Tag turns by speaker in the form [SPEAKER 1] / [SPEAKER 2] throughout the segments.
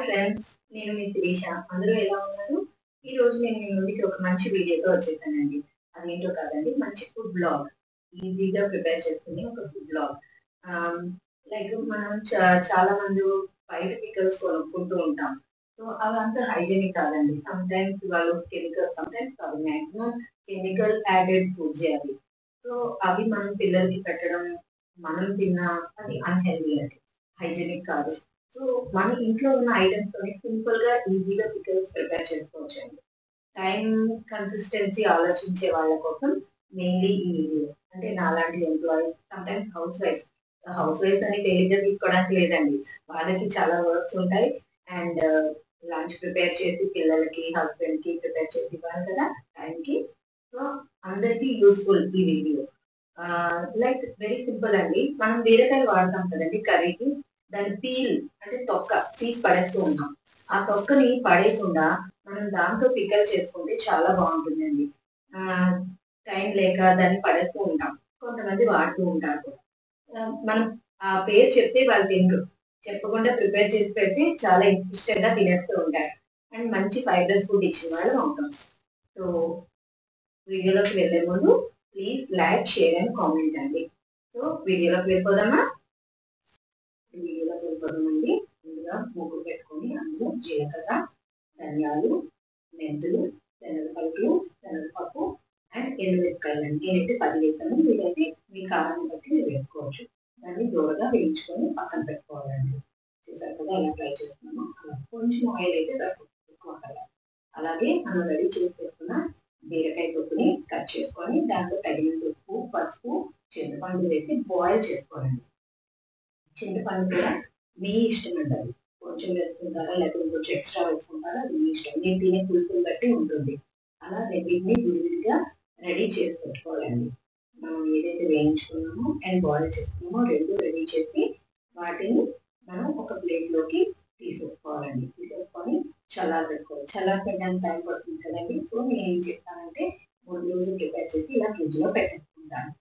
[SPEAKER 1] Friends, నేను మీ శిరీష. అందరూ ఎలా ఉన్నారు? ఈ రోజు నేను మీ ముందుకి ఒక మంచి వీడియోతో వచ్చేసానండి. అదేంటో కాదండి, మంచి ఫుడ్ బ్లాగ్. ఈజీగా ప్రిపేర్ చేసుకునే ఒక ఫుడ్ బ్లాగ్. లైక్ మనం చాలా మంది బయట పికల్స్ కొనుక్కుంటూ ఉంటాం. సో అవంతా హైజీనిక్ కాదండి. సమ్ టైమ్స్ వాళ్ళు కెమికల్, సమ్ టైమ్స్ కాదు, మ్యాక్సిమం కెమికల్ యాడెడ్ ఫుడ్స్ అవి. సో అవి మనం పిల్లలకి పెట్టడం, మనం తిన్నా అది అన్హెల్దీ అండి, హైజీనిక్ కాదు. సో మన ఇంట్లో ఉన్న ఐటమ్స్ తోని సింపుల్ గా ఈజీగా పికల్స్ ప్రిపేర్ చేసుకోవచ్చు అండి. టైం కన్సిస్టెన్సీ ఆలోచించే వాళ్ళ కోసం మెయిన్లీ ఈ వీడియో. అంటే నాలాంటి employees, some times house wife అని తేలిగ్గా తీసుకోవడానికి లేదండి. వాళ్ళకి చాలా వర్క్స్ ఉంటాయి. అండ్ లంచ్ ప్రిపేర్ చేసి పిల్లలకి, హస్బెండ్ కి ప్రిపేర్ చేసి ఇవ్వాలి కదా టైంకి. సో అందరికీ యూస్ఫుల్ ఈ వీడియో. లైక్ వెరీ సింపుల్ అండి. మనం బీరకాయలు వాడతాం కదండి కర్రీకి. దాని పీల్ అంటే తొక్క తీసి పడేస్తూ ఉంటాం. ఆ తొక్కని పడేయకుండా మనం దాంతో పికల్ చేసుకుంటే చాలా బాగుంటుందండి. టైం లేక దాన్ని పడేస్తూ ఉంటాం, కొంతమంది వాడుతూ ఉంటారు. మనం ఆ పేరు చెప్తే వాళ్ళు తినరు, చెప్పకుండా ప్రిపేర్ చేసి పెడితే చాలా ఇష్టంగా తినేస్తూ ఉంటారు. అండ్ మంచి ఫైబర్ ఫుడ్ ఇచ్చిన వాళ్ళు అవుతాం. సో వీడియోలోకి వెళ్ళే ముందు please like, share and comment అండి. సో వీడియోలోకి వెళ్ళిపోదామా? వీడియోలోకి వెళ్ళిపోదామండి. ముందుగా మూకుడు పెట్టుకొని అందులో జీలకర్ర, ధనియాలు, మెంతులు, శనగపలుకులు, శనగపప్పు అండ్ ఎండుమిరపకాయలు అండి. నేనైతే 10 వేసాను, మీరైతే మీ కారాన్ని బట్టి మీరు వేసుకోవచ్చు. దాన్ని దూరగా వేయించుకొని పక్కన పెట్టుకోవాలండి. చూసారు కదా ఎలా ట్రై చేస్తున్నామో అలా. కొంచెం ఆయిల్ అయితే సరిపోతుంది. అలాగే మనం రెడీ చేసి పెట్టుకున్న బీరకాయ తొక్కుని కట్ చేసుకొని దాంట్లో తగినంత ఉప్పు, పసుపు, చింతపండు వేసి బాయిల్ చేసుకోవాలండి. చింతపండు కూడా మీ ఇష్టం అంటారు, కొంచెం వేసుకుంటారా లేకపోతే కొంచెం ఎక్స్ట్రా వేసుకుంటారా, అది మీ ఇష్టం. నేను తినే పులుపుని బట్టి ఉంటుంది. అలా రెండింటిని విడివిడిగా రెడీ చేసి పెట్టుకోవాలండి. మనం ఏదైతే వేయించుకున్నామో అండ్ బాయిల్ చేసుకున్నామో రెండు రెడీ చేసి వాటిని మనం ఒక ప్లేట్లోకి తీసేసుకోవాలండి. తీసేసుకొని చల్లారి పెట్టుకోవాలి. చల్లారి పెట్టడానికి టైం పడుతుంది కదండి. సో నేను ఏం చేస్తానంటే 3 రోజులు ప్రిపేర్ చేసి ఇలా ఫ్రిడ్జ్లో పెట్టేసుకుంటాను.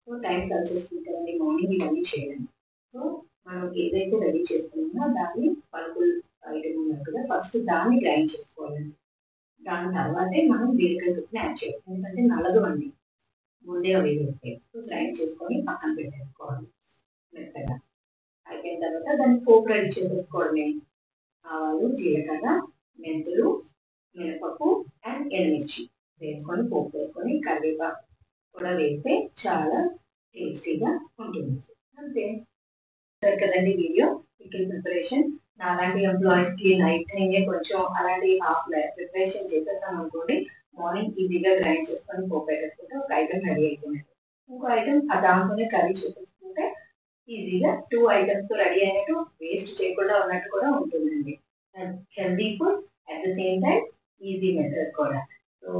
[SPEAKER 1] సో టైం కలిసి వస్తుంది కదండి మార్నింగ్ ఇవన్నీ చేయాలండి. సో మనం ఏదైతే రెడీ చేసుకున్నామో దాన్ని పలుకులు ఐటమ్ ఉన్నారు కదా, ఫస్ట్ దాన్ని గ్రైండ్ చేసుకోవాలండి. దాని తర్వాతే మనం బీరకాయ తొక్కుని యాడ్ చేయాలి, ఎందుకంటే నలగవండి ముందే వేసేస్తే. సో గ్రైండ్ చేసుకొని పక్కన పెట్టేసుకోవాలి మెత్తగా. అయిపోయిన తర్వాత దాన్ని పోపు రెడీ చేసేసుకోవడమే. ఆవాలు, జీలకర్ర, మెంతులు, మినపప్పు అండ్ ఎండుమిర్చి వేసుకొని పోపు వేసుకొని కరివేపాకు కూడా వేస్తే చాలా టేస్టీగా ఉంటుంది. అంతే కదండి వీడియో. పికిల్ ప్రిపరేషన్ నాలాంటి ఎంప్లాయీస్ కి నైట్ టైమే కొంచెం అలాంటి హాఫ్ ప్రిపరేషన్ చేసేస్తాం అనుకోండి, మార్నింగ్ ఈజీగా గ్రైండ్ చేసుకొని పోపు పెట్టేసుకుంటే ఒక ఐటమ్ రెడీ అయిపోయింది. ఇంకో ఐటమ్ దాంతోనే కర్రీ చేసేసుకుంటే ఈజీగా 2 ఐటమ్స్ తో రెడీ అయినట్టు, వేస్ట్ చేయకుండా ఉన్నట్టు కూడా ఉంటుందండి. Healthy food at the same time easy method కూడా. So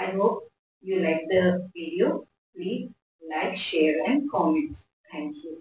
[SPEAKER 1] I hope you like the video. Please like, share and comments. Thank you.